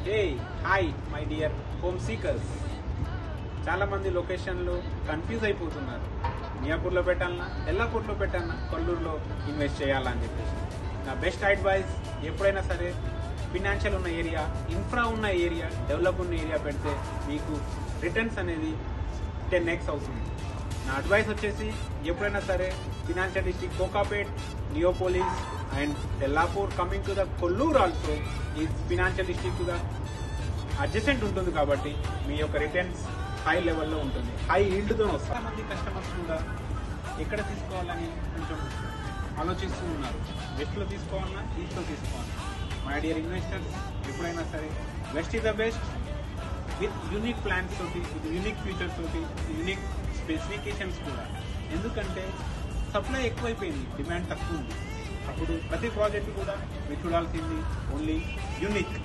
Hey hi my dear home seekers. చాలామంది లొకేషన్లు confuse అయిపోతున్నారు. మియాపూర్లో పెట్టాలన్నా, ఎల్లాపూర్లో పెట్టాలన్నా, కొల్లూరులో ఇన్వెస్ట్ చేయాలని చెప్పేసి నా బెస్ట్ అడ్వైస్, ఎప్పుడైనా సరే ఫినాన్షియల్ ఉన్న ఏరియా, ఇన్ఫ్రా ఉన్న ఏరియా, డెవలప్ ఉన్న ఏరియా పెడితే మీకు రిటర్న్స్ అనేది 10x అవుతుంది. నా అడ్వైస్ వచ్చేసి ఎప్పుడైనా సరే financial district Kokapet, Neopolis and Yellapur coming to the Kollur also ఈ financial district to the adjacent ఉంటుంది కాబట్టి మీ యొక్క రిటర్న్స్ హై లెవెల్లో ఉంటుంది, హై ఈల్డ్తో వస్తుంది. చాలా మంది కస్టమర్స్ కూడా ఎక్కడ తీసుకోవాలని కొంచెం ఆలోచిస్తూ ఉన్నారు. వెస్ట్లో తీసుకోవాలన్నా, ఈస్ట్లో తీసుకోవాలన్నా. మై డియర్ ఇన్వెస్టర్స్, ఎప్పుడైనా సరే west is the best with unique plans తోటి, విత్ యూనిక్ ఫీచర్స్ తోటి, యూనిక్ స్పెసిఫికేషన్స్ కూడా. ఎందుకంటే సప్లై ఎక్కువైపోయింది, డిమాండ్ తక్కువ ఉంది. అప్పుడు ప్రతి ప్రాజెక్ట్ కూడా మీరు చూడాల్సింది ఓన్లీ యూనిక్.